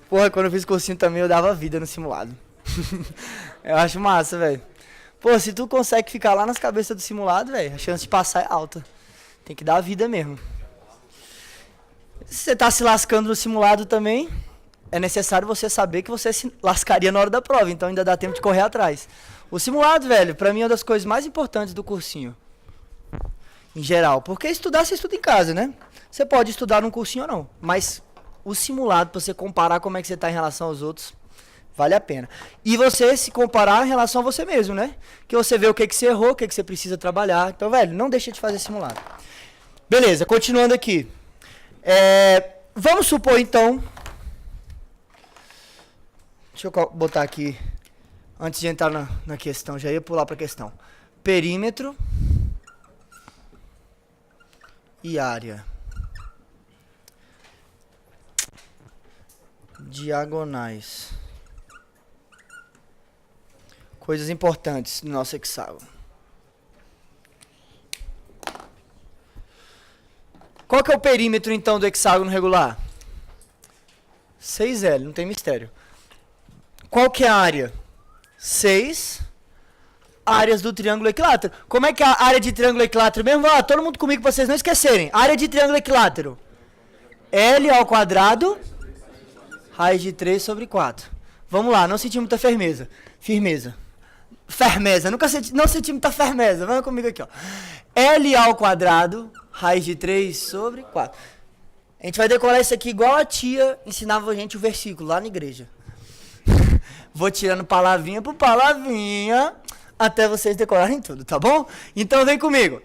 Porra, quando eu fiz cursinho também eu dava vida no simulado. Eu acho massa, velho. Pô, se tu consegue ficar lá nas cabeças do simulado, velho, a chance de passar é alta. Tem que dar a vida mesmo. Se você tá se lascando no simulado também, é necessário você saber que você se lascaria na hora da prova, então ainda dá tempo de correr atrás. O simulado, velho, pra mim é uma das coisas mais importantes do cursinho. Em geral. Porque estudar, você estuda em casa, né? Você pode estudar num cursinho ou não. Mas o simulado, pra você comparar como é que você tá em relação aos outros, vale a pena. E você se comparar em relação a você mesmo, né? Que você vê o que você errou, o que você precisa trabalhar. Então, velho, não deixa de fazer simulado. Beleza, continuando aqui. Vamos supor, então... Deixa eu botar aqui, antes de entrar na questão, já ia pular para a questão. Perímetro e área. Diagonais. Coisas importantes no nosso hexágono. Qual que é o perímetro, então, do hexágono regular? 6L, não tem mistério. Qual que é a área? 6 áreas do triângulo equilátero. Como é que é a área de triângulo equilátero mesmo? Vamos lá, todo mundo comigo para vocês não esquecerem. Área de triângulo equilátero. L ao quadrado, raiz de 3 sobre 4. Vamos lá, não senti muita firmeza. Firmeza, não senti muita firmeza. Vamos comigo aqui, ó. L ao quadrado, raiz de 3 sobre 4. A gente vai decorar isso aqui igual a tia ensinava a gente o versículo lá na igreja. Vou tirando palavrinha por palavrinha até vocês decorarem tudo, tá bom? Então vem comigo.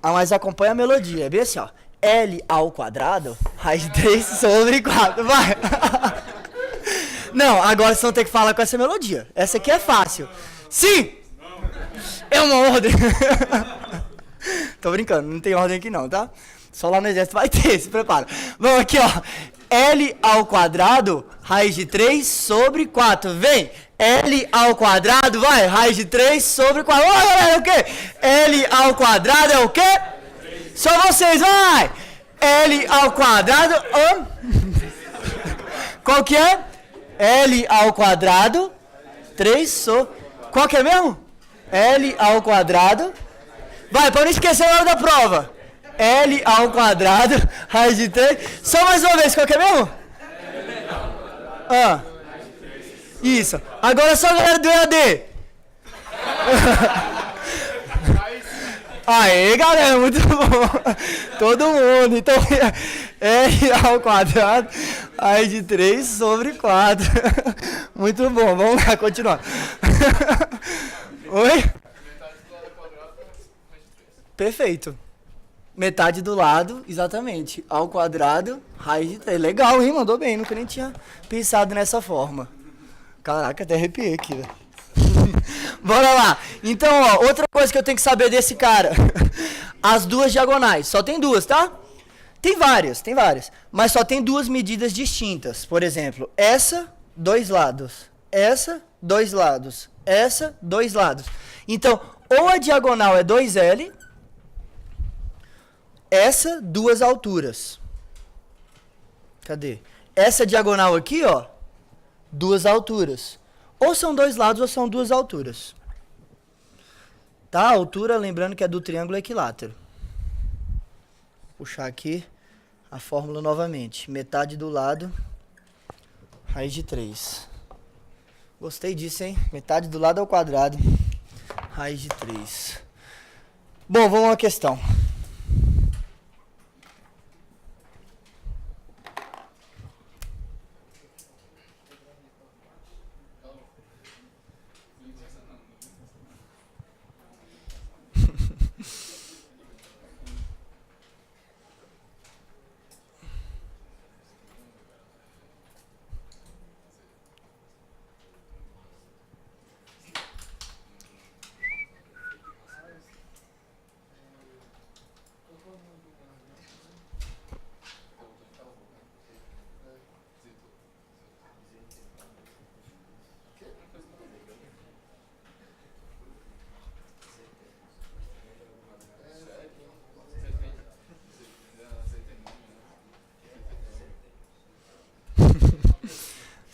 Mas acompanha a melodia, é bem assim, ó. L ao quadrado, raiz de 3 sobre 4, vai. Não, agora vocês vão ter que falar com essa melodia. Essa aqui é fácil. Sim! É uma ordem. Tô brincando, não tem ordem aqui não, tá? Só lá no exército vai ter, se prepara. Vamos aqui, ó. L ao quadrado, raiz de 3 sobre 4. Vem! L ao quadrado, vai! Raiz de 3 sobre 4. Ó, galera, é o quê? L ao quadrado é o quê? Só vocês, vai! L ao quadrado... Qual que é? L ao quadrado, 3 sobre... Qual que é mesmo? L ao quadrado... Vai, para não esquecer na hora da prova. L ao quadrado, raiz de 3. Só mais uma vez, qual que é mesmo? Isso. Agora só a galera do EAD. Aê, galera, muito bom. Todo mundo. Então, L ao quadrado, raiz de 3 sobre 4. Muito bom. Vamos lá, continuar. Oi? Perfeito. Metade do lado, exatamente. Ao quadrado, raiz de 3. Legal, hein? Mandou bem. Nunca nem tinha pensado nessa forma. Caraca, até arrepiei aqui, velho. Bora lá. Então, ó, outra coisa que eu tenho que saber desse cara. As duas diagonais. Só tem duas, tá? Tem várias. Mas só tem duas medidas distintas. Por exemplo, essa, 2 lados. Essa, 2 lados. Essa, 2 lados. Então, ou a diagonal é 2L... Essa, 2 alturas. Cadê? Essa diagonal aqui, ó, 2 alturas. Ou são 2 lados ou são 2 alturas. Tá? A altura, lembrando que é do triângulo equilátero. Vou puxar aqui a fórmula novamente. Metade do lado, raiz de 3. Gostei disso, hein? Metade do lado ao quadrado, raiz de 3. Bom, vamos à questão.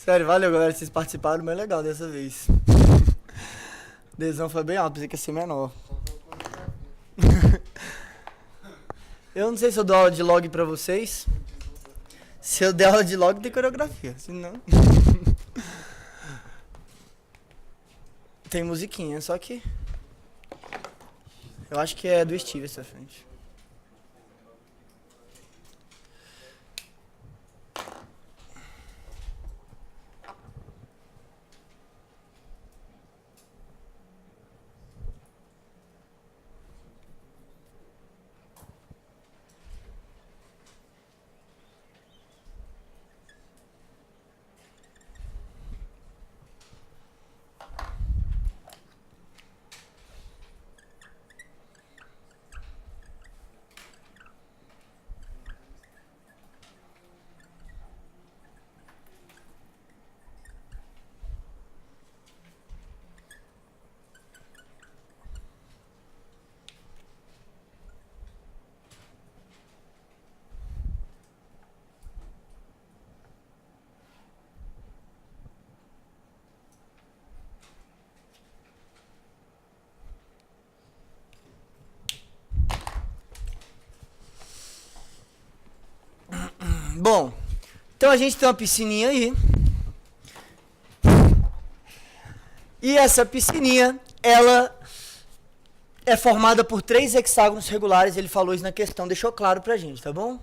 Sério, valeu, galera. Vocês participaram bem legal dessa vez. Desão foi bem alto, pensei que ia ser menor. Eu não sei se eu dou aula de log pra vocês. Se eu der aula de log, tem coreografia. Se não... Tem musiquinha, só que... Eu acho que é do Steve essa frente. Bom, então a gente tem uma piscininha aí. E essa piscininha, ela é formada por 3 hexágonos regulares. Ele falou isso na questão, deixou claro pra gente, tá bom?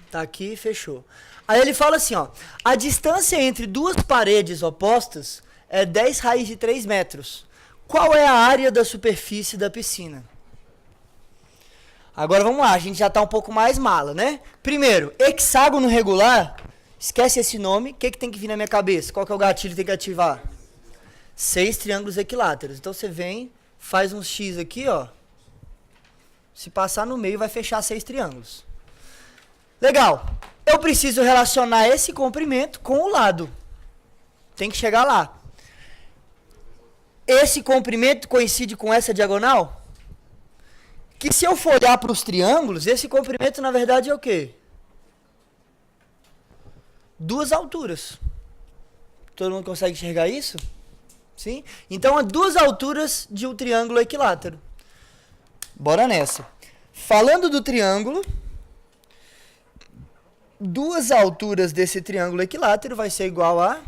Tá aqui, fechou. Aí ele fala assim, ó. A distância entre duas paredes opostas é 10 raiz de 3 metros. Qual é a área da superfície da piscina? Agora vamos lá, a gente já tá um pouco mais mala, né? Primeiro, hexágono regular, esquece esse nome, o que tem que vir na minha cabeça? Qual que é o gatilho que tem que ativar? 6 triângulos equiláteros. Então você vem, faz um X aqui, ó. Se passar no meio, vai fechar 6 triângulos. Legal. Eu preciso relacionar esse comprimento com o lado. Tem que chegar lá. Esse comprimento coincide com essa diagonal? Que se eu for olhar para os triângulos, esse comprimento na verdade é o quê? 2 alturas. Todo mundo consegue enxergar isso? Sim? Então, há 2 alturas de um triângulo equilátero. Bora nessa. Falando do triângulo, 2 alturas desse triângulo equilátero vai ser igual a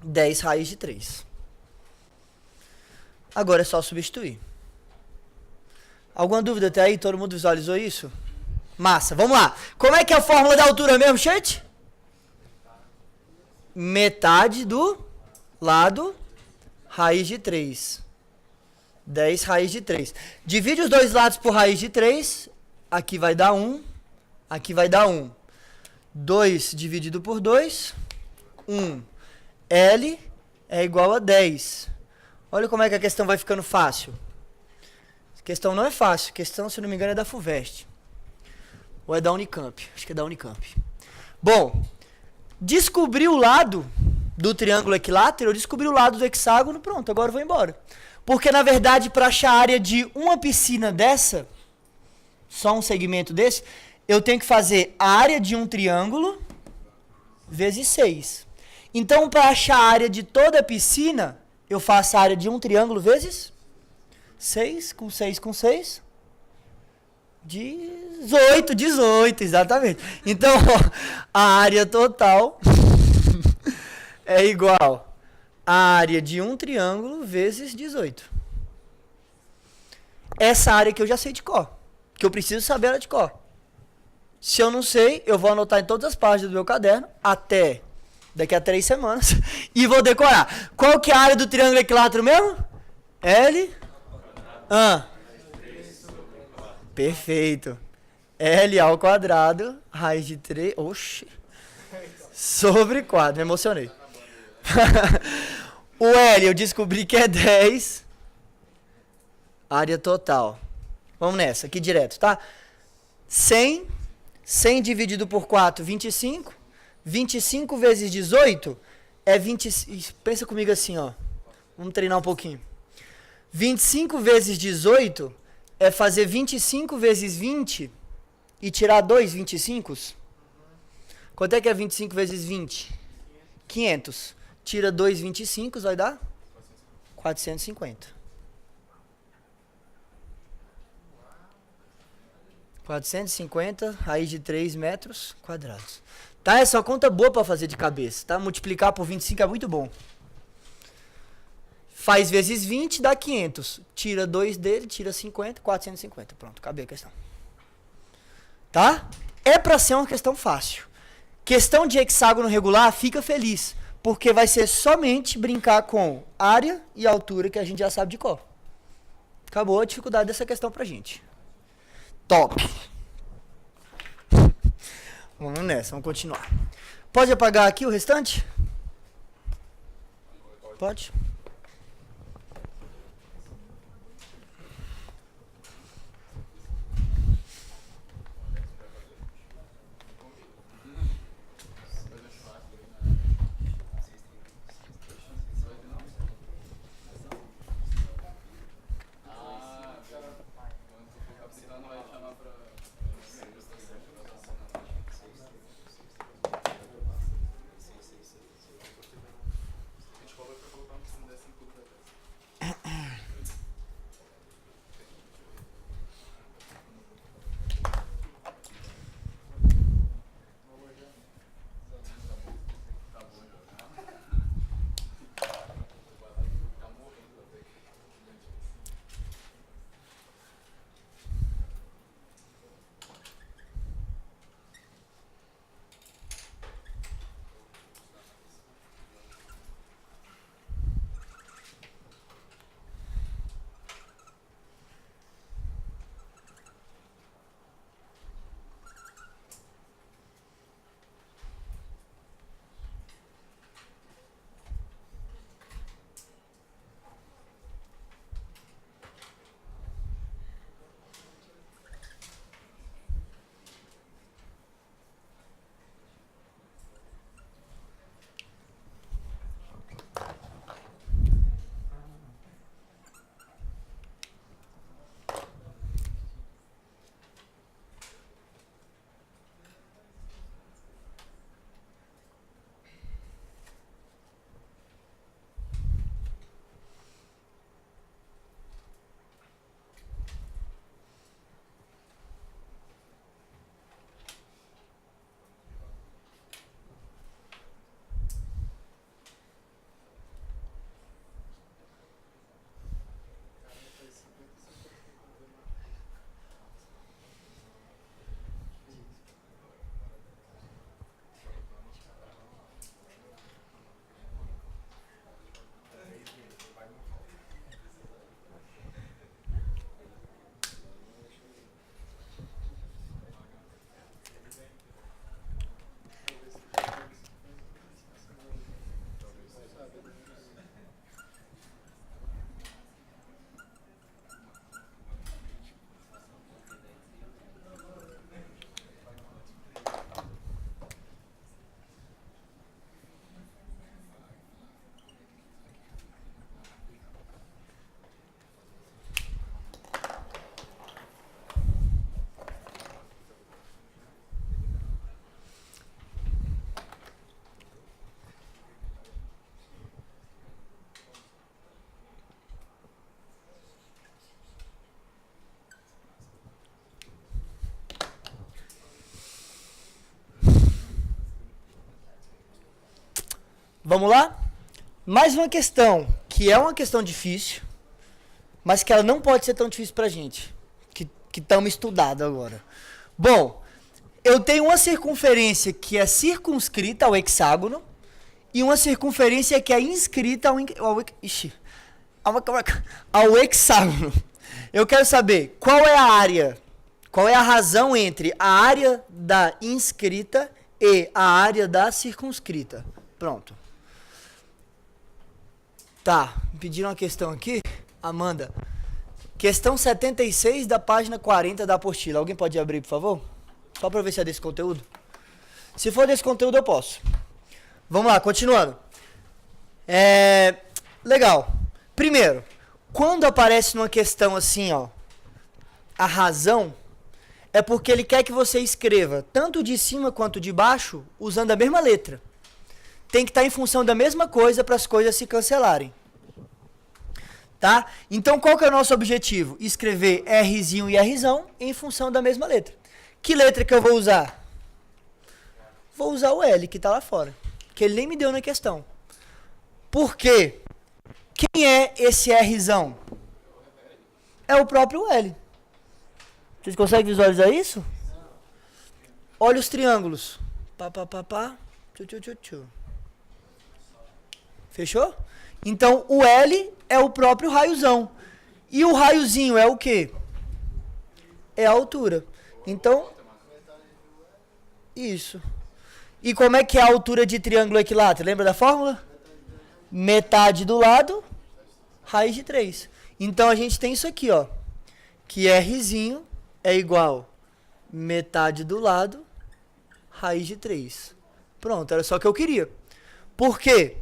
10 raiz de 3. Agora é só substituir. Alguma dúvida até aí? Todo mundo visualizou isso? Massa, vamos lá. Como é que é a fórmula da altura mesmo, gente? Metade do lado, raiz de 3. 10 raiz de 3. Divide os dois lados por raiz de 3. Aqui vai dar 1. Aqui vai dar 1. 2 dividido por 2. 1. L é igual a 10. Olha como é que a questão vai ficando fácil. A questão não é fácil. A questão, se não me engano, é da FUVEST. Ou é da Unicamp. Acho que é da Unicamp. Bom, descobri o lado do triângulo equilátero, eu descobri o lado do hexágono, pronto, agora eu vou embora. Porque, na verdade, para achar a área de uma piscina dessa, só um segmento desse, eu tenho que fazer a área de um triângulo vezes 6. Então, para achar a área de toda a piscina, eu faço a área de um triângulo vezes 6, com 6, com 6. 18, exatamente. Então, ó, a área total é igual à área de um triângulo vezes 18. Essa área que eu já sei de cor, que eu preciso saber ela de cor. Se eu não sei, eu vou anotar em todas as páginas do meu caderno, até daqui a 3 semanas, e vou decorar. Qual que é a área do triângulo equilátero mesmo? L. Perfeito. L ao quadrado, raiz de 3, oxi, sobre 4, me emocionei. O L eu descobri que é 10, área total. Vamos nessa, aqui direto, tá? 100 dividido por 4, 25. 25 vezes 18 é 20. Pensa comigo assim, ó. Vamos treinar um pouquinho. 25 vezes 18 é fazer 25 vezes 20 e tirar 2 25. Quanto é que é 25 vezes 20? 500. Tira 2,25, vai dar? 450. 450, raiz de 3 metros quadrados. Tá? Essa é uma conta boa para fazer de cabeça, tá? Multiplicar por 25 é muito bom. Faz vezes 20, dá 500. Tira 2 dele, tira 50, 450. Pronto, acabei a questão. Tá? É para ser uma questão fácil. Questão de hexágono regular, fica feliz. Porque vai ser somente brincar com área e altura, que a gente já sabe de cor. Acabou a dificuldade dessa questão pra gente. Top. Vamos nessa, vamos continuar. Pode apagar aqui o restante? Pode. Vamos lá? Mais uma questão, que é uma questão difícil, mas que ela não pode ser tão difícil pra gente, que estamos estudados agora. Bom, eu tenho uma circunferência que é circunscrita ao hexágono e uma circunferência que é inscrita ao hexágono. Eu quero saber qual é a área, qual é a razão entre a área da inscrita e a área da circunscrita. Pronto. Tá, me pediram uma questão aqui, Amanda. Questão 76 da página 40 da apostila. Alguém pode abrir, por favor? Só para ver se é desse conteúdo. Se for desse conteúdo, eu posso. Vamos lá, continuando. Legal. Primeiro, quando aparece numa questão assim, ó, a razão, é porque ele quer que você escreva tanto de cima quanto de baixo usando a mesma letra. tem que estar em função da mesma coisa para as coisas se cancelarem. Tá? Então, qual que é o nosso objetivo? Escrever Rzinho e Rzão em função da mesma letra. Que letra que eu vou usar? Vou usar o L, que está lá fora. Que ele nem me deu na questão. Por quê? Quem é esse Rzão? É o próprio L. Vocês conseguem visualizar isso? Olha os triângulos. Pá, pá, pá, pá. Tchu, tchu, tchu, tchu. Fechou? Então, o L é o próprio raiozão. E o raiozinho é o quê? É a altura. Então, isso. E como é que é a altura de triângulo equilátero? Lembra da fórmula? Metade do lado, raiz de 3. Então, a gente tem isso aqui, ó. Que Rzinho é igual metade do lado, raiz de 3. Pronto, era só o que eu queria. Por quê?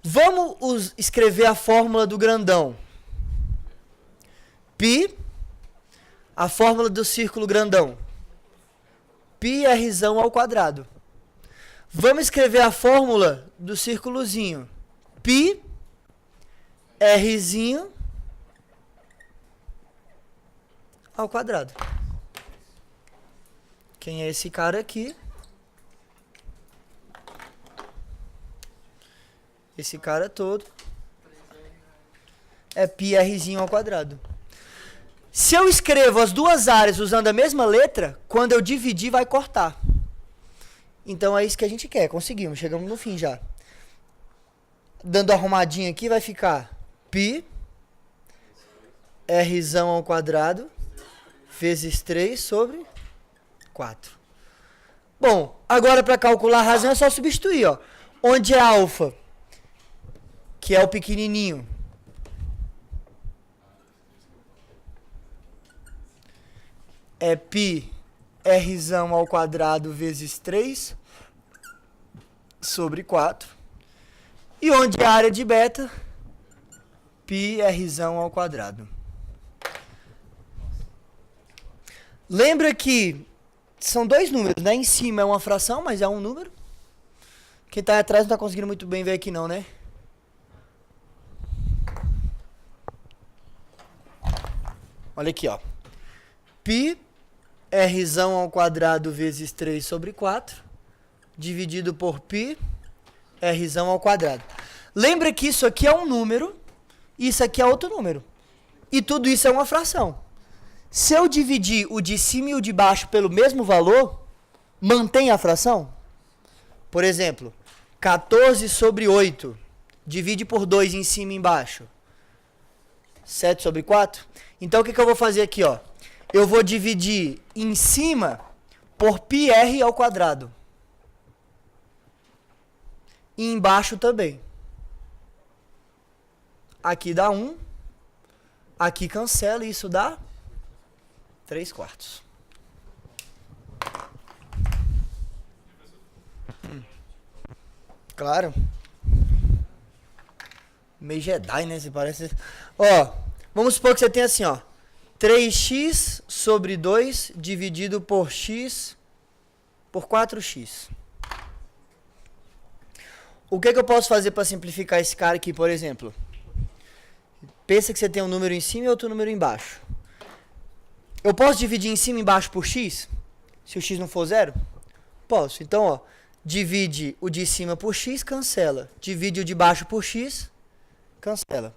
Vamos escrever a fórmula do grandão. Pi, a fórmula do círculo grandão. Pi Rzão ao quadrado. Vamos escrever a fórmula do círculozinho. Pi Rzinho ao quadrado. Quem é esse cara aqui? Esse cara todo é pi Rzinho ao quadrado. Se eu escrevo as duas áreas usando a mesma letra, quando eu dividir vai cortar. Então é isso que a gente quer, conseguimos, chegamos no fim já. Dando arrumadinho aqui vai ficar pi Rzão ao quadrado vezes 3 sobre 4. Bom, agora para calcular a razão é só substituir, ó. Onde é alfa? Que é o pequenininho. É pi Rzão ao quadrado vezes 3 sobre 4. E onde é a área de beta? Pi Rzão ao quadrado. Lembra que são dois números, né? Em cima é uma fração, mas é um número. Quem está atrás não está conseguindo muito bem ver aqui não, né? Olha aqui, ó. Pi Rzão ao quadrado vezes 3 sobre 4, dividido por pi Rzão ao quadrado. Lembra que isso aqui é um número, e isso aqui é outro número. E tudo isso é uma fração. Se eu dividir o de cima e o de baixo pelo mesmo valor, mantém a fração? Por exemplo, 14 sobre 8, divide por 2 em cima e embaixo. 7 sobre 4. Então, o que eu vou fazer aqui, ó? Eu vou dividir em cima por πr ao quadrado. E embaixo também. Aqui dá 1. Aqui cancela e isso dá 3/4. Claro. Meio Jedi, né? Você parece... Ó, vamos supor que você tem assim, ó. 3x sobre 2 dividido por x por 4x. O que eu posso fazer para simplificar esse cara aqui, por exemplo? Pensa que você tem um número em cima e outro número embaixo. Eu posso dividir em cima e embaixo por x? Se o x não for 0? Posso. Então, ó, divide o de cima por x, cancela. Divide o de baixo por x, cancela.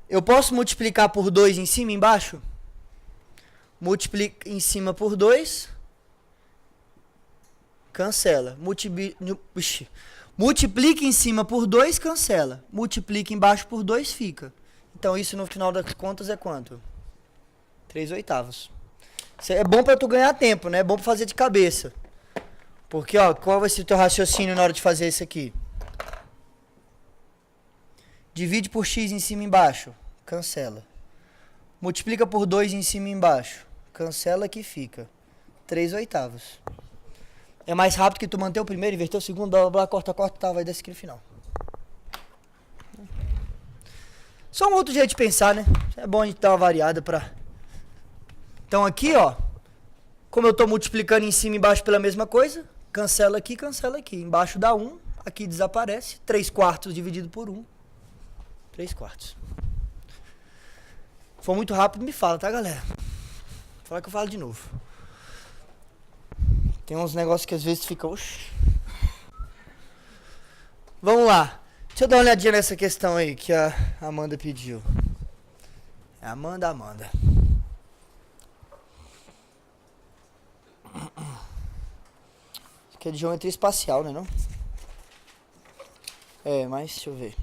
Eu posso multiplicar por 2 em cima e embaixo? Multiplica em cima por 2, cancela. Multiplica em cima por 2, cancela. Multiplica embaixo por 2, fica. Então, isso no final das contas é quanto? 3/8. Isso é bom para tu ganhar tempo, né? É bom para fazer de cabeça. Porque, ó, qual vai ser o teu raciocínio na hora de fazer isso aqui? Divide por x em cima e embaixo, cancela. Multiplica por 2 em cima e embaixo, cancela que fica 3/8. É mais rápido que tu manter o primeiro, inverter o segundo, blá blá blá, corta, corta, tá, vai dar aqui no final. Só um outro jeito de pensar, né? É bom a gente dar uma variada pra... Então aqui, ó, como eu tô multiplicando em cima e embaixo pela mesma coisa, cancela aqui, embaixo dá 1, Aqui desaparece. 3/4 dividido por 1. 3/4. Se for muito rápido, me fala, tá, galera? Fala que eu falo de novo. Tem uns negócios que às vezes ficam... Vamos lá. Deixa eu dar uma olhadinha nessa questão aí que a Amanda pediu. Amanda. Isso aqui é de geometria espacial, né, não? Mas deixa eu ver.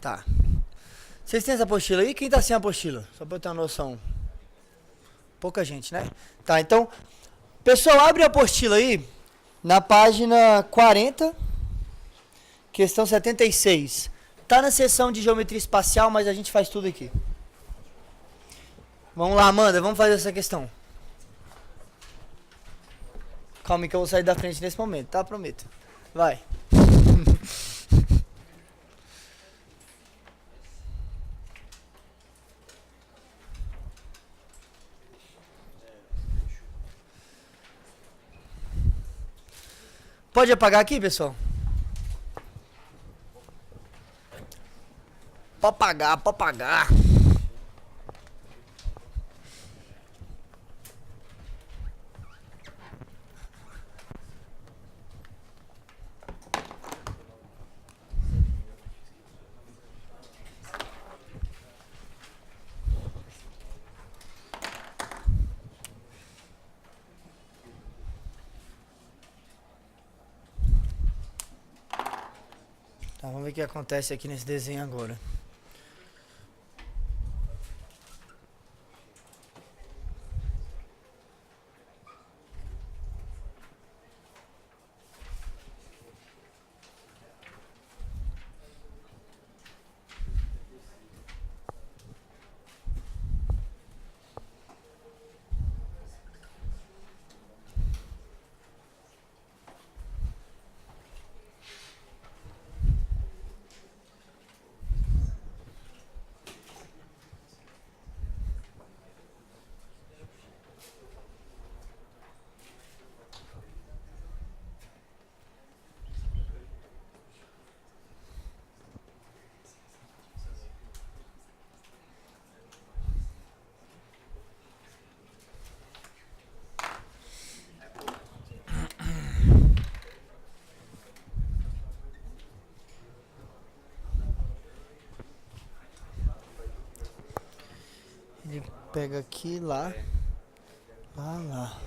Tá. Vocês têm essa apostila aí? Quem tá sem apostila? Só pra eu ter uma noção. Pouca gente, né? Tá, então... Pessoal, abre a apostila aí. Na página 40. Questão 76. Tá na seção de geometria espacial, mas a gente faz tudo aqui. Vamos lá, Amanda. Vamos fazer essa questão. Calma aí que eu vou sair da frente nesse momento, tá? Prometo. Vai. Pode apagar aqui, pessoal? Pode apagar. Tá, vamos ver o que acontece aqui nesse desenho agora. Ele pega aqui, lá. Lá.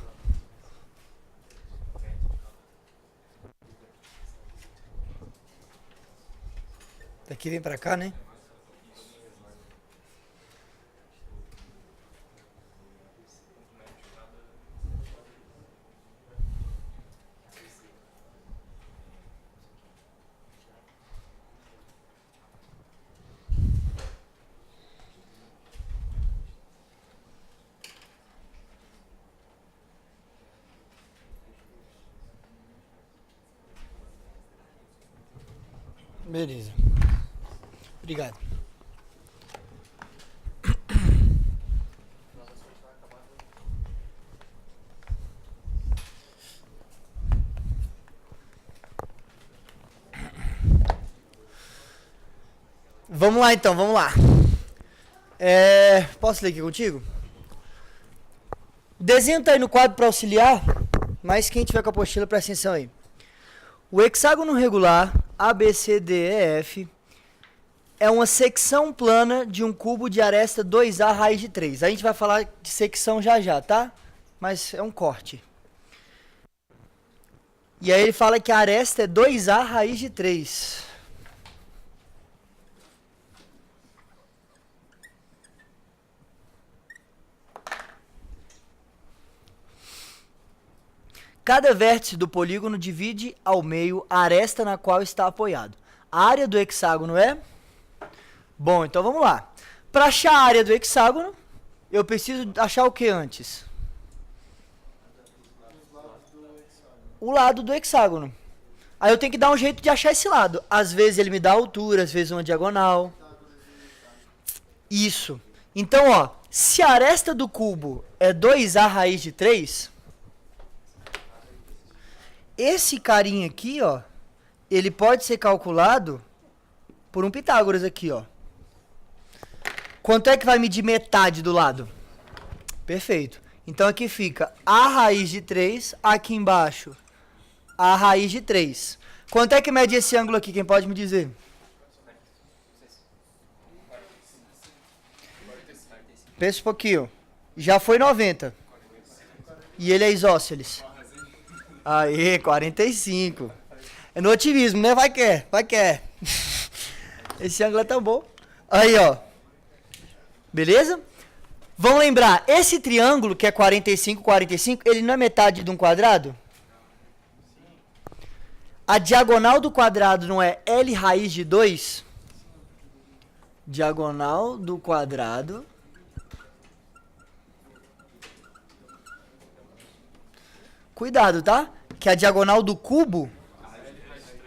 Daqui vem pra cá, né? Beleza. Obrigado. Vamos lá então, vamos lá. Posso ler aqui contigo? O desenho tá aí no quadro para auxiliar, mas quem tiver com a apostila, presta atenção aí. O hexágono regular ABCDEF é uma secção plana de um cubo de aresta 2A raiz de 3. A gente vai falar de secção já, tá? Mas é um corte. E aí ele fala que a aresta é 2A raiz de 3. Cada vértice do polígono divide ao meio a aresta na qual está apoiado. A área do hexágono é? Bom, então vamos lá. Para achar a área do hexágono, eu preciso achar o que antes? O lado do hexágono. Aí eu tenho que dar um jeito de achar esse lado. Às vezes ele me dá altura, às vezes uma diagonal. Isso. Então, ó, se a aresta do cubo é 2a raiz de 3, esse carinha aqui, ó, ele pode ser calculado por um Pitágoras aqui, ó. Quanto é que vai medir metade do lado? Perfeito. Então aqui fica a raiz de 3, aqui embaixo a raiz de 3. Quanto é que mede esse ângulo aqui? Quem pode me dizer? Pensa um pouquinho. Já foi 90. E ele é isósceles. Aê, 45. É no otimismo, né? Vai que é, vai que é. Esse ângulo é tão bom. Aí, ó. Beleza? Vamos lembrar, esse triângulo que é 45, 45, ele não é metade de um quadrado? A diagonal do quadrado não é L raiz de 2? Diagonal do quadrado. Cuidado, tá? Que a diagonal do cubo,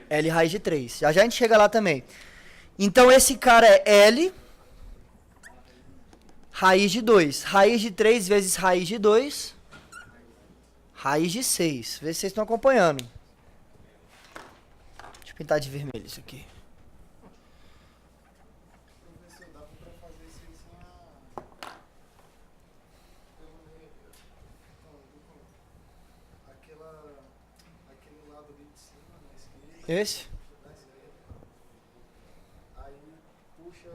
L raiz de 3. Já já a gente chega lá também. Então esse cara é L raiz de 2. Raiz de 3 vezes raiz de 2. Raiz de 6. Vê se vocês estão acompanhando. Deixa eu pintar de vermelho isso aqui. Professor, dá pra fazer isso aí sem aquele lado ali de cima, na esquerda. Esse? Na esquerda. Aí puxa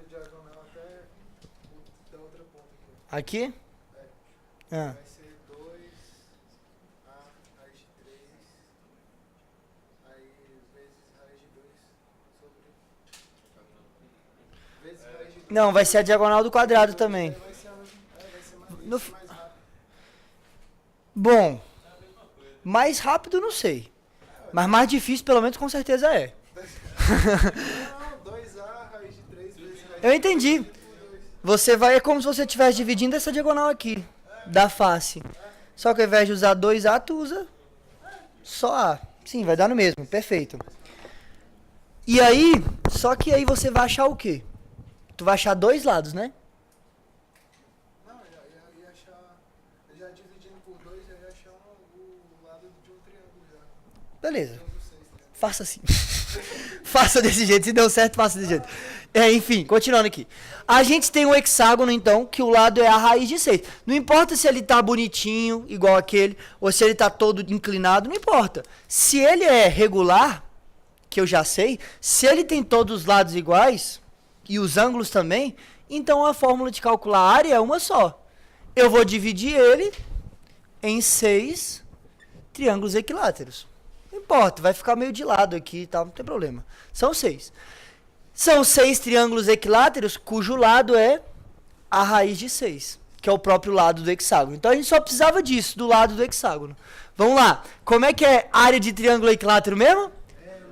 a diagonal até da outra ponta aqui. Aqui? Ah. Vai ser 2a raiz de 3, aí vezes raiz de 2 sobre... Vezes raiz de 2. Não, vai ser a diagonal do quadrado também. Vai ser mais, No- mais rápido. Bom, mais rápido não sei. Mas mais difícil pelo menos com certeza é. Não, 2a raiz de 3 vezes raiz de Eu entendi. Você vai, é como se você estivesse dividindo essa diagonal aqui, da face. Só que ao invés de usar 2A, tu usa só A. Sim, vai dar no mesmo, perfeito. E aí, só que aí você vai achar o quê? Tu vai achar dois lados, né? Não, eu ia achar, já dividindo por 2, eu ia achar o lado de um triângulo já. Beleza. Triângulo 6, né? Faça assim. Faça desse jeito. Se deu certo, faça desse jeito. Enfim, continuando aqui. A gente tem um hexágono, então, que o lado é a raiz de 6. Não importa se ele tá bonitinho, igual aquele, ou se ele tá todo inclinado, não importa. Se ele é regular, que eu já sei, se ele tem todos os lados iguais, e os ângulos também, então a fórmula de calcular a área é uma só. Eu vou dividir ele em 6 triângulos equiláteros. Não importa, vai ficar meio de lado aqui e tal, não tem problema. São 6. São 6 triângulos equiláteros, cujo lado é a raiz de 6, que é o próprio lado do hexágono. Então a gente só precisava disso, do lado do hexágono. Vamos lá. Como é que é a área de triângulo equilátero mesmo?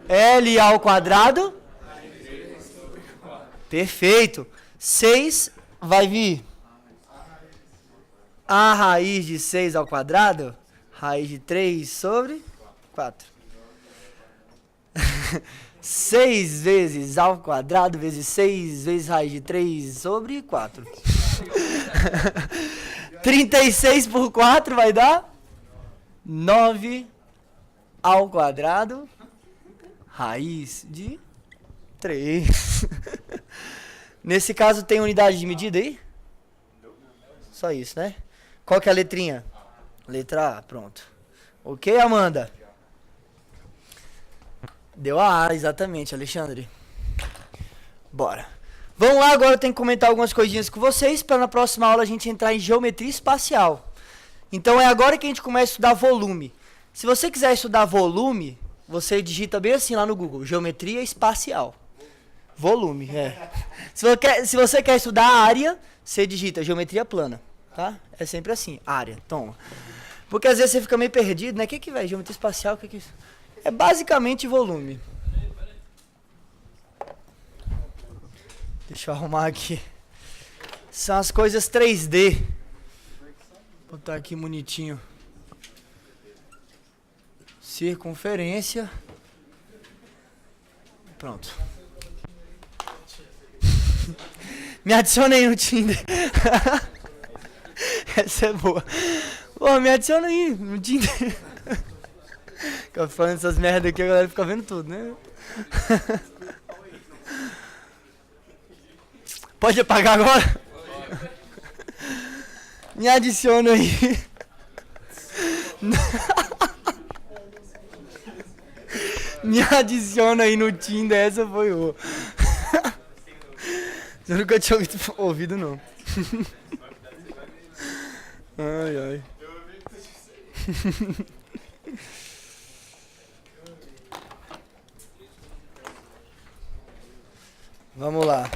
L ao quadrado. Perfeito. 6 vai vir a raiz de 6 ao quadrado. Raiz de 3 sobre 4. 6 vezes ao quadrado vezes 6 vezes raiz de 3 sobre 4. 36 por 4 vai dar 9 ao quadrado raiz de 3. Nesse caso tem unidade de medida aí? Só isso, né? Qual que é a letrinha? Letra A, pronto. Ok, Amanda? Deu a A, exatamente, Alexandre. Bora. Vamos lá, agora eu tenho que comentar algumas coisinhas com vocês para na próxima aula a gente entrar em geometria espacial. Então é agora que a gente começa a estudar volume. Se você quiser estudar volume, você digita bem assim lá no Google, geometria espacial. Volume, é. Se você quer estudar área, você digita geometria plana, tá? É sempre assim, área, toma. Porque às vezes você fica meio perdido, né? O que que, velho? Geometria espacial, o que que é isso? É basicamente volume. Deixa eu arrumar aqui. São as coisas 3D. Vou botar aqui bonitinho. Circunferência. Pronto. Me adiciona aí no Tinder. Essa é boa. Pô, me adiciona aí no Tinder. Fica falando essas merdas aqui, a galera fica vendo tudo, né? Pode apagar agora? Me adiciona aí. Me adiciona aí no Tinder, essa foi boa. Eu nunca tinha ouvido não. Ai, ai. Vamos lá.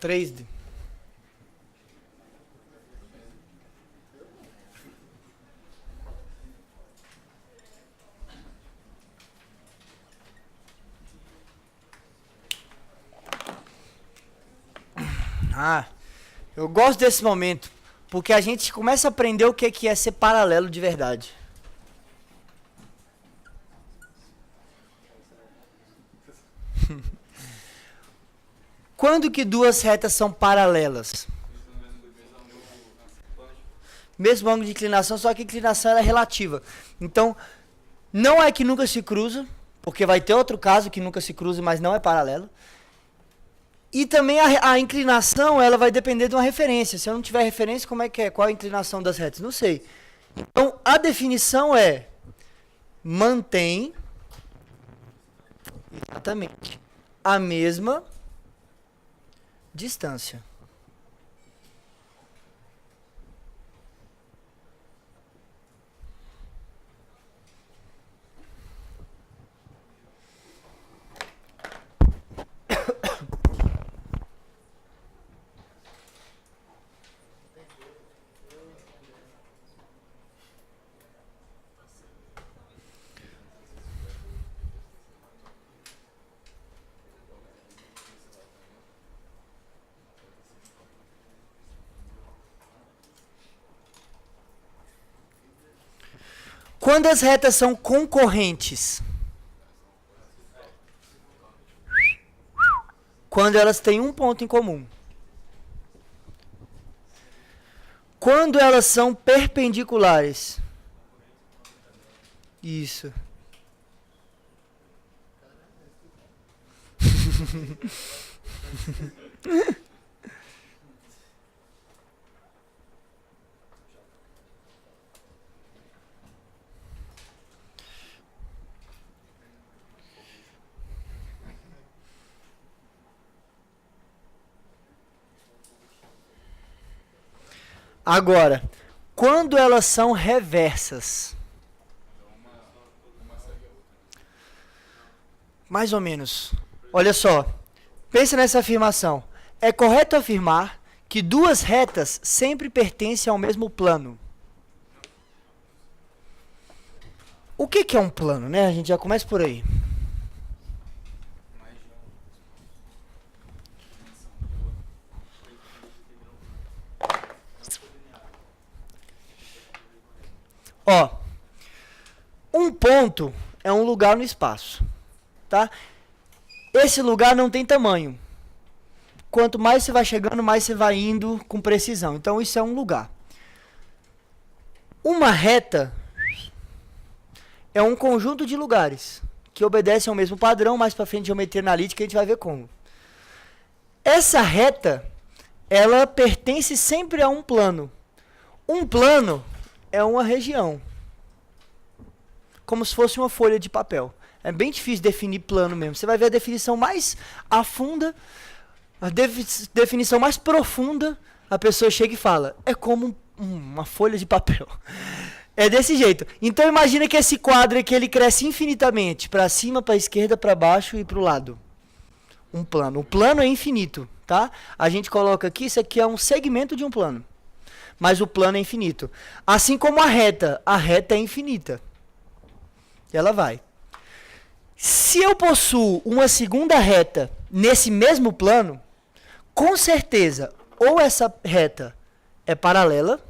Três. Eu gosto desse momento, porque a gente começa a aprender o que é ser paralelo de verdade. Quando que duas retas são paralelas? Mesmo ângulo de inclinação, só que a inclinação ela é relativa. Então, não é que nunca se cruza, porque vai ter outro caso que nunca se cruza, mas não é paralelo. E também a inclinação, ela vai depender de uma referência. Se eu não tiver referência, como é que é? Qual a inclinação das retas? Não sei. Então, a definição é mantém exatamente a mesma distância. Quando as retas são concorrentes? Quando elas têm um ponto em comum. Quando elas são perpendiculares? Isso. Agora, quando elas são reversas? Mais ou menos. Olha só. Pensa nessa afirmação. É correto afirmar que duas retas sempre pertencem ao mesmo plano. O que é um plano, né? A gente já começa por aí. Ó, um ponto é um lugar no espaço, tá? Esse lugar não tem tamanho. Quanto mais você vai chegando, mais você vai indo com precisão. Então isso é um lugar. Uma reta é um conjunto de lugares que obedecem ao mesmo padrão. Mais para frente, geometria analítica, a gente vai ver como. Essa reta, ela pertence sempre a um plano. Um plano é uma região, como se fosse uma folha de papel. É bem difícil definir plano mesmo. Você vai ver a definição mais afunda, a definição mais profunda, a pessoa chega e fala, é como uma folha de papel. É desse jeito. Então imagina que esse quadro aqui, ele cresce infinitamente, para cima, para a esquerda, para baixo e para o lado. Um plano. O plano é infinito, tá? A gente coloca aqui, isso aqui é um segmento de um plano. Mas o plano é infinito. Assim como a reta é infinita. E ela vai. Se eu possuo uma segunda reta nesse mesmo plano, com certeza, ou essa reta é paralela,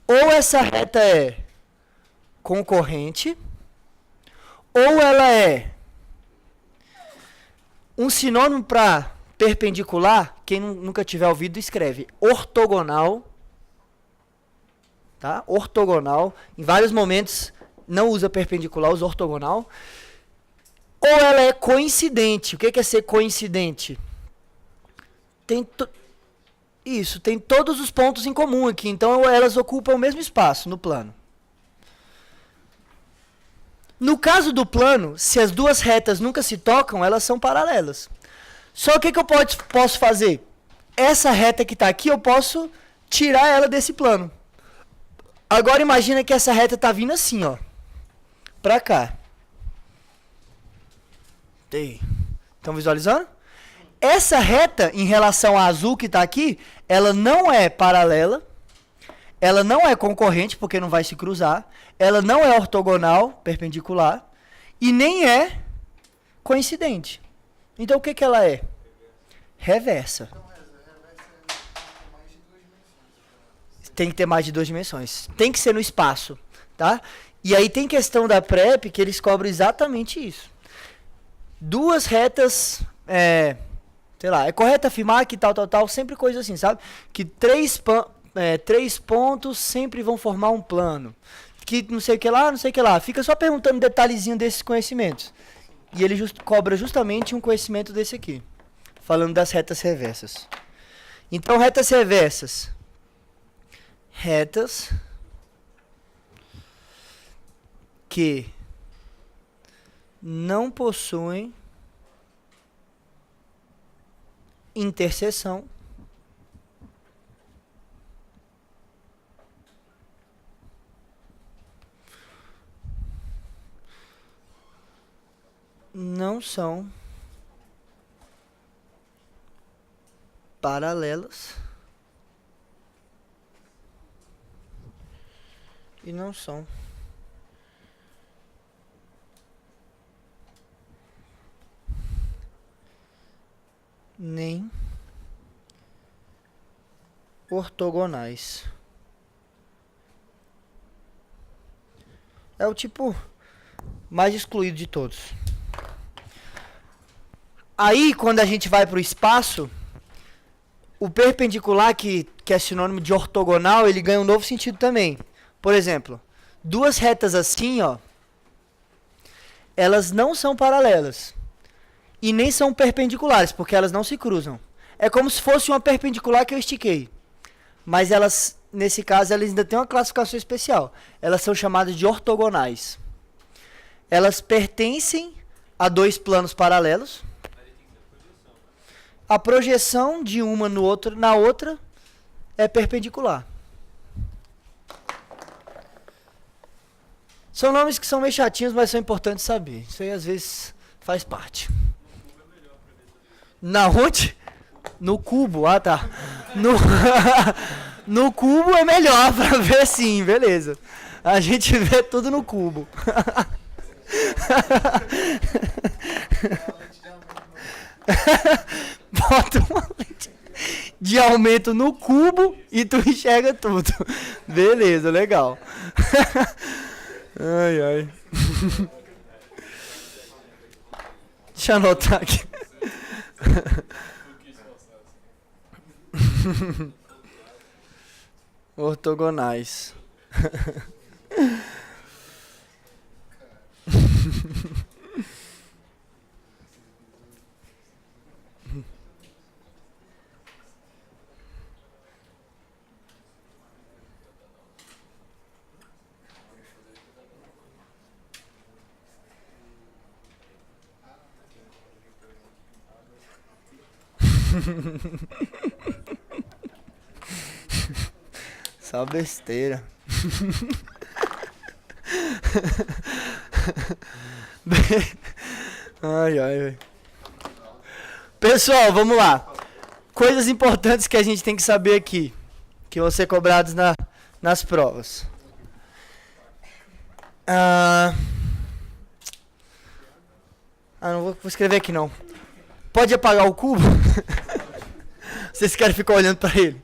ou essa reta é concorrente, ou ela é um sinônimo para perpendicular. Quem nunca tiver ouvido, escreve ortogonal. Tá? Ortogonal. Em vários momentos não usa perpendicular, usa ortogonal. Ou ela é coincidente. O que é ser coincidente? Isso, tem todos os pontos em comum aqui. Então elas ocupam o mesmo espaço no plano. No caso do plano, se as duas retas nunca se tocam, elas são paralelas. Só que eu posso fazer? Essa reta que está aqui, eu posso tirar ela desse plano. Agora imagina que essa reta está vindo assim, ó, para cá. Estão visualizando? Essa reta, em relação à azul que está aqui, ela não é paralela, ela não é concorrente, porque não vai se cruzar, ela não é ortogonal, perpendicular, e nem é coincidente. Então o que ela é? Reversa. Tem que ter mais de 2 dimensões. Tem que ser no espaço, tá? E aí tem questão da PrEP que eles cobram exatamente isso. Duas retas, sei lá, é correto afirmar que tal, sempre coisa assim, sabe? Que três pontos sempre vão formar um plano. Que não sei o que lá. Fica só perguntando detalhezinho desses conhecimentos. E ele cobra justamente um conhecimento desse aqui. Falando das retas reversas. Então, retas reversas. Retas que não possuem interseção não são paralelas e não são nem ortogonais. É o tipo mais excluído de todos. Aí, quando a gente vai para o espaço, o perpendicular, que é sinônimo de ortogonal, ele ganha um novo sentido também. Por exemplo, duas retas assim, ó, elas não são paralelas. E nem são perpendiculares, porque elas não se cruzam. É como se fosse uma perpendicular que eu estiquei. Mas elas, nesse caso, elas ainda têm uma classificação especial. Elas são chamadas de ortogonais. Elas pertencem a dois planos paralelos. A projeção de uma na outra é perpendicular. São nomes que são meio chatinhos, mas são importantes saber. Isso aí às vezes faz parte. Na onde? No cubo, tá. No cubo é melhor pra ver sim, beleza. A gente vê tudo no cubo. Bota uma lente de aumento no cubo e tu enxerga tudo. Beleza, legal. Ai. Deixa eu anotar aqui. Ortogonais. Só besteira. Ai, ai, ai. Pessoal, vamos lá. Coisas importantes que a gente tem que saber aqui, que vão ser cobrados nas provas. Não vou escrever aqui não. Pode apagar o cubo? Vocês querem ficar olhando pra ele?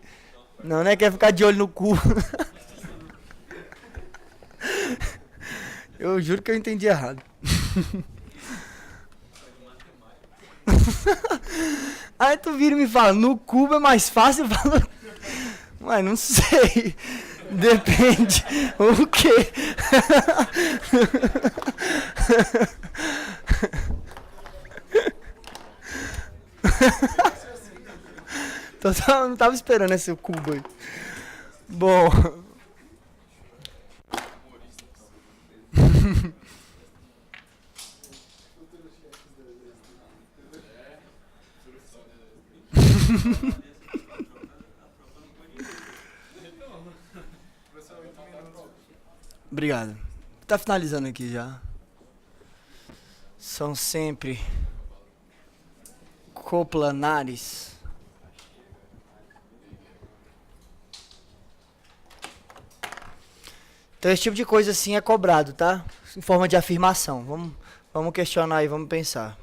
Não, né? Quer ficar de olho no cubo. Eu juro que eu entendi errado. Aí tu vira e me fala, no cubo é mais fácil? Eu falo, mas não sei. Depende. O quê? Não tava esperando esse cubo aí. Bom. Obrigado. Tá finalizando aqui já. São sempre coplanares. Então esse tipo de coisa assim é cobrado, tá? Em forma de afirmação. Vamos questionar aí, vamos pensar.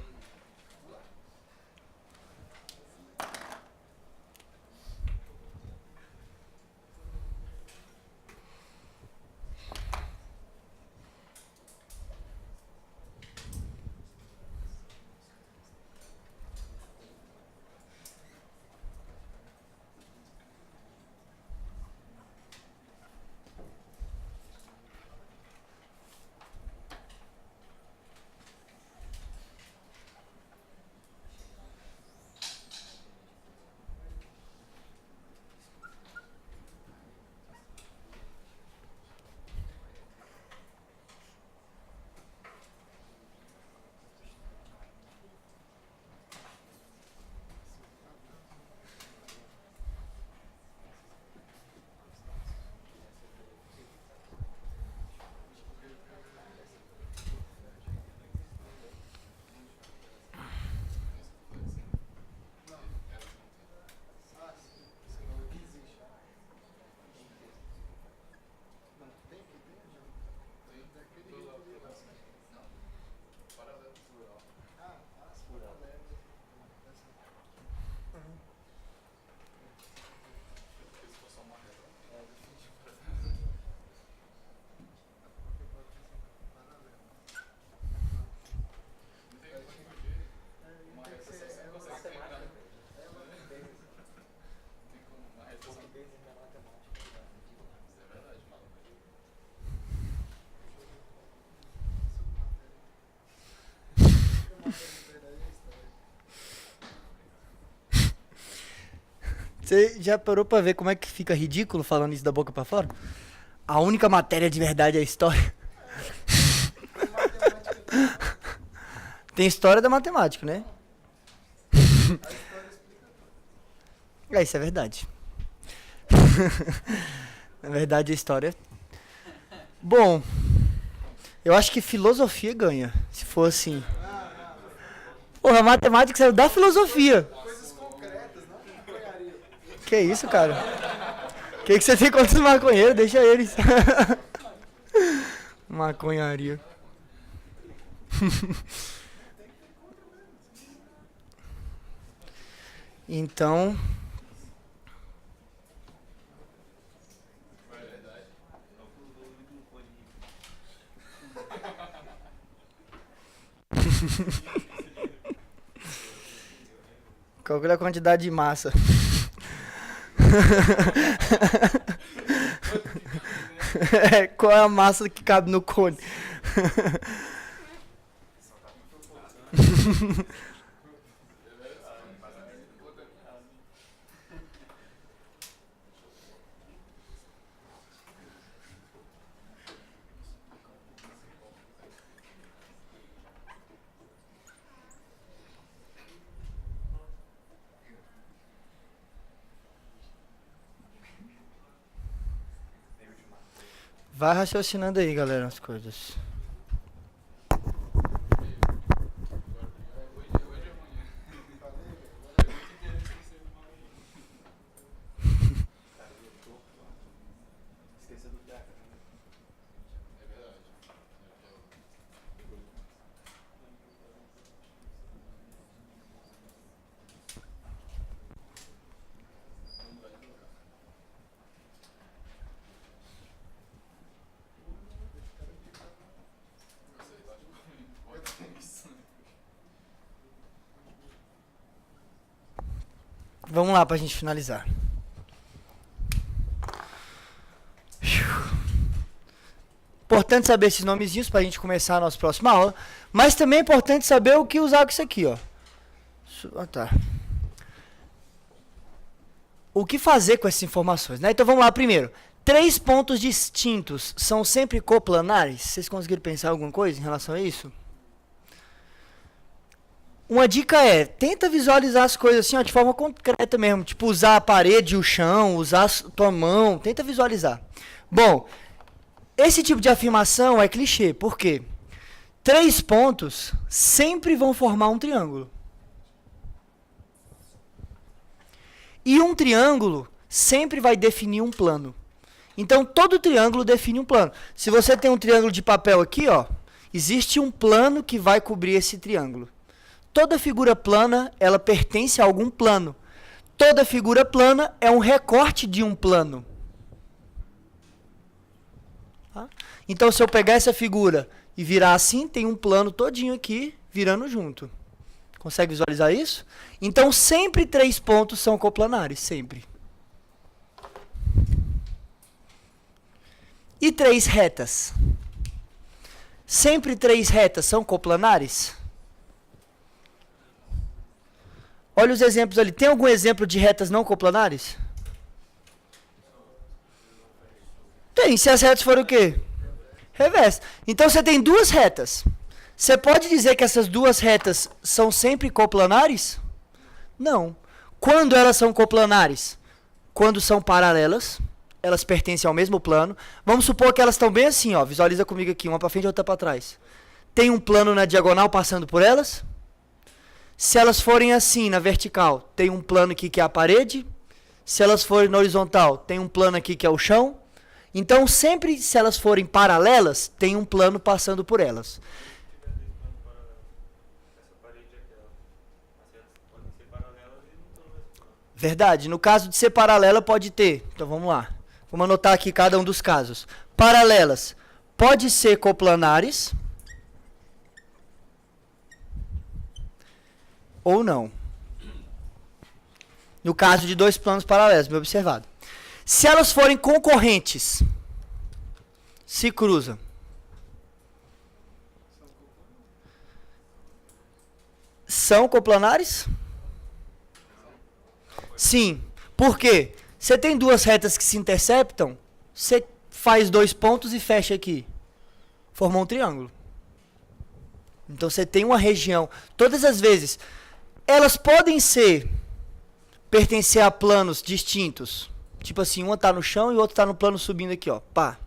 Você já parou pra ver como é que fica ridículo falando isso da boca pra fora? A única matéria de verdade é a história. Tem história da matemática, né? Isso é verdade. Na verdade, a história. Bom, eu acho que filosofia ganha, se for assim. Porra, a matemática saiu da filosofia. Coisas concretas, não maconharia. Que isso, cara? Que você tem contra os maconheiros? Deixa eles. Maconharia. Então. Calcula a quantidade de massa. Qual é a massa que cabe no cone? Vai raciocinando aí, galera, as coisas. Vamos lá pra gente finalizar. Importante saber esses nomezinhos pra gente começar a nossa próxima aula. Mas também é importante saber o que usar com isso aqui, ó. Tá. O que fazer com essas informações, né? Então vamos lá primeiro. 3 pontos distintos são sempre coplanares? Vocês conseguiram pensar alguma coisa em relação a isso? Uma dica é, tenta visualizar as coisas assim, ó, de forma concreta mesmo. Tipo, usar a parede, o chão, usar a tua mão. Tenta visualizar. Bom, esse tipo de afirmação é clichê. Por quê? 3 pontos sempre vão formar um triângulo. E um triângulo sempre vai definir um plano. Então, todo triângulo define um plano. Se você tem um triângulo de papel aqui, ó, existe um plano que vai cobrir esse triângulo. Toda figura plana, ela pertence a algum plano. Toda figura plana é um recorte de um plano. Tá? Então, se eu pegar essa figura e virar assim, tem um plano todinho aqui, virando junto. Consegue visualizar isso? Então, sempre 3 pontos são coplanares, sempre. E 3 retas? Sempre 3 retas são coplanares? Olha os exemplos ali. Tem algum exemplo de retas não coplanares? Tem. Se as retas forem o quê? Reverso. Então você tem 2 retas. Você pode dizer que essas 2 retas são sempre coplanares? Não. Quando elas são coplanares? Quando são paralelas. Elas pertencem ao mesmo plano. Vamos supor que elas estão bem assim, ó. Visualiza comigo aqui, uma para frente e outra para trás. Tem um plano na diagonal passando por elas? Se elas forem assim, na vertical, tem um plano aqui que é a parede. Se elas forem na horizontal, tem um plano aqui que é o chão. Então, sempre se elas forem paralelas, tem um plano passando por elas. Verdade. No caso de ser paralela, pode ter. Então, vamos lá. Vamos anotar aqui cada um dos casos. Paralelas. Pode ser coplanares. Ou não. No caso de 2 planos paralelos, bem observado. Se elas forem concorrentes, se cruzam. São coplanares? Sim. Por quê? Você tem 2 retas que se interceptam, você faz 2 pontos e fecha aqui. Formou um triângulo. Então você tem uma região. Todas as vezes, elas podem pertencer a planos distintos. Tipo assim, uma está no chão e o outro está no plano subindo aqui, ó. Pá.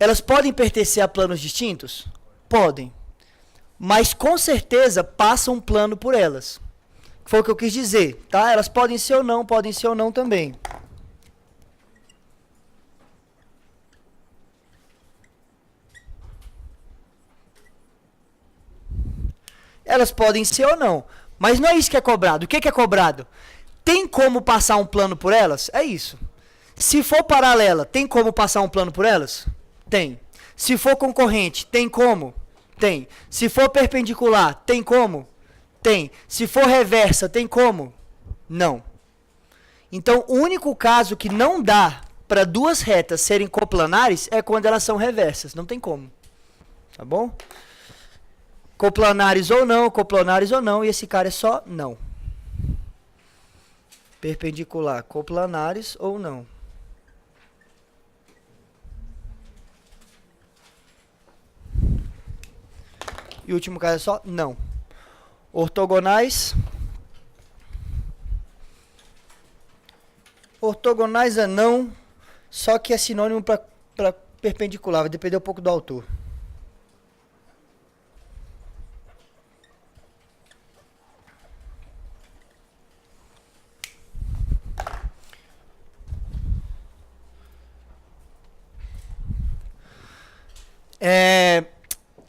Elas podem pertencer a planos distintos? Podem. Mas com certeza passa um plano por elas. Foi o que eu quis dizer, tá? Elas podem ser ou não também. Elas podem ser ou não. Mas não é isso que é cobrado. O que é cobrado? Tem como passar um plano por elas? É isso. Se for paralela, tem como passar um plano por elas? Tem. Se for concorrente, tem como? Tem. Se for perpendicular, tem como? Tem. Se for reversa, tem como? Não. Então, o único caso que não dá para 2 retas serem coplanares é quando elas são reversas. Não tem como. Tá bom? Coplanares ou não, e esse cara é só não. Perpendicular, coplanares ou não. E o último caso é só não. Ortogonais. Ortogonais é não, só que é sinônimo para perpendicular, vai depender um pouco do autor.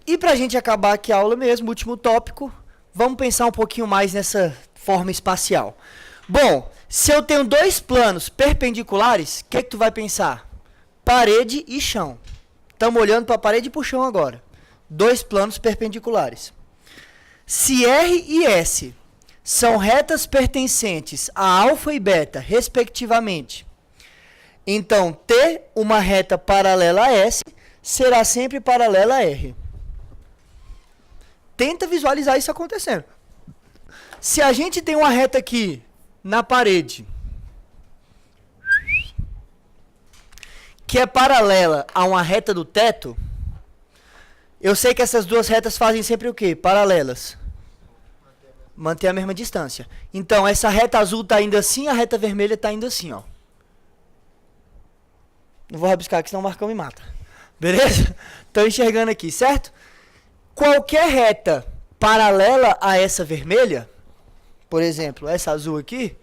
E pra gente acabar aqui a aula mesmo, último tópico, vamos pensar um pouquinho mais nessa forma espacial. Bom, se eu tenho dois planos perpendiculares, o que tu vai pensar? Parede e chão. Estamos olhando para a parede e para o chão agora. Dois planos perpendiculares. Se R e S são retas pertencentes a alfa e beta, respectivamente, então T, uma reta paralela a S, será sempre paralela a R. Tenta visualizar isso acontecendo. Se a gente tem uma reta aqui na parede, que é paralela a uma reta do teto, eu sei que essas duas retas fazem sempre o quê? Paralelas. Manter a mesma distância. Então, essa reta azul está indo assim, a reta vermelha está indo assim, ó. Não vou rabiscar aqui, senão o Marcão me mata. Beleza? Estou enxergando aqui, certo? Qualquer reta paralela a essa vermelha, por exemplo, essa azul aqui,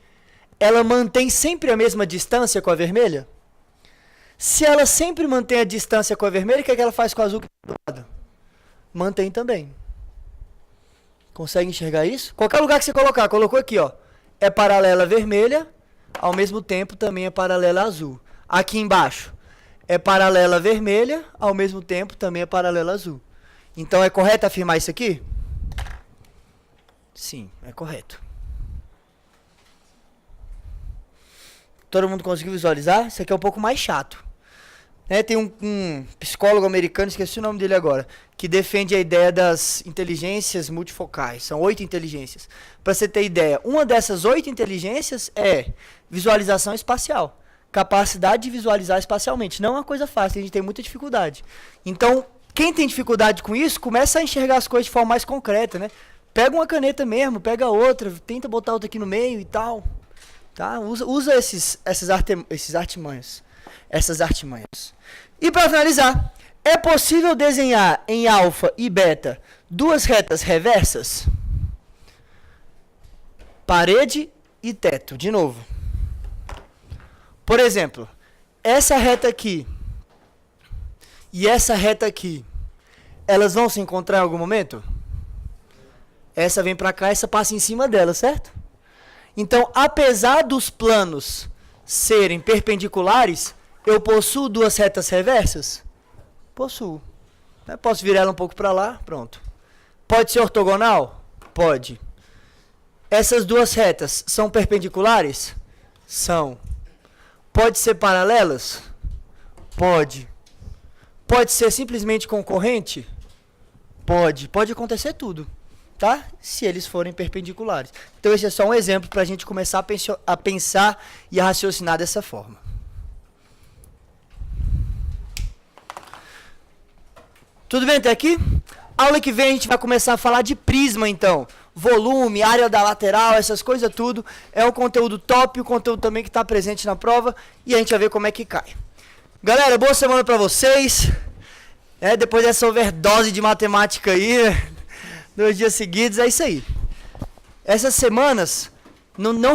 ela mantém sempre a mesma distância com a vermelha? Se ela sempre mantém a distância com a vermelha, o que é que ela faz com a azul que está do lado? Mantém também. Consegue enxergar isso? Qualquer lugar que você colocar, colocou aqui, ó. É paralela à vermelha, ao mesmo tempo também é paralela à azul. Aqui embaixo, é paralela à vermelha, ao mesmo tempo também é paralela à azul. Então é correto afirmar isso aqui? Sim, é correto. Todo mundo conseguiu visualizar? Isso aqui é um pouco mais chato. Tem um psicólogo americano, esqueci o nome dele agora, que defende a ideia das inteligências multifocais. São 8 inteligências. Para você ter ideia, uma dessas 8 inteligências é visualização espacial. Capacidade de visualizar espacialmente. Não é uma coisa fácil, a gente tem muita dificuldade. Então, quem tem dificuldade com isso, começa a enxergar as coisas de forma mais concreta, né? Pega uma caneta mesmo, pega outra, tenta botar outra aqui no meio e tal. Tá? Usa essas artimanhas. E para finalizar, é possível desenhar em alfa e beta duas retas reversas? Parede e teto, de novo. Por exemplo, essa reta aqui e essa reta aqui, elas vão se encontrar em algum momento? Essa vem para cá, essa passa em cima dela, certo? Então, apesar dos planos serem perpendiculares, eu possuo duas retas reversas? Possuo. Posso virar ela um pouco para lá, pronto. Pode ser ortogonal? Pode. Essas duas retas são perpendiculares? São. Pode ser paralelas? Pode. Pode ser simplesmente concorrente? Pode. Pode acontecer tudo. Tá? Se eles forem perpendiculares. Então esse é só um exemplo para a gente começar a pensar e a raciocinar dessa forma. Tudo bem até aqui? Aula que vem a gente vai começar a falar de prisma então. Volume, área da lateral, essas coisas tudo. É um conteúdo top, o conteúdo também que está presente na prova. E a gente vai ver como é que cai. Galera, boa semana para vocês. Depois dessa overdose de matemática aí, 2 dias seguidos, é isso aí. Essas semanas, não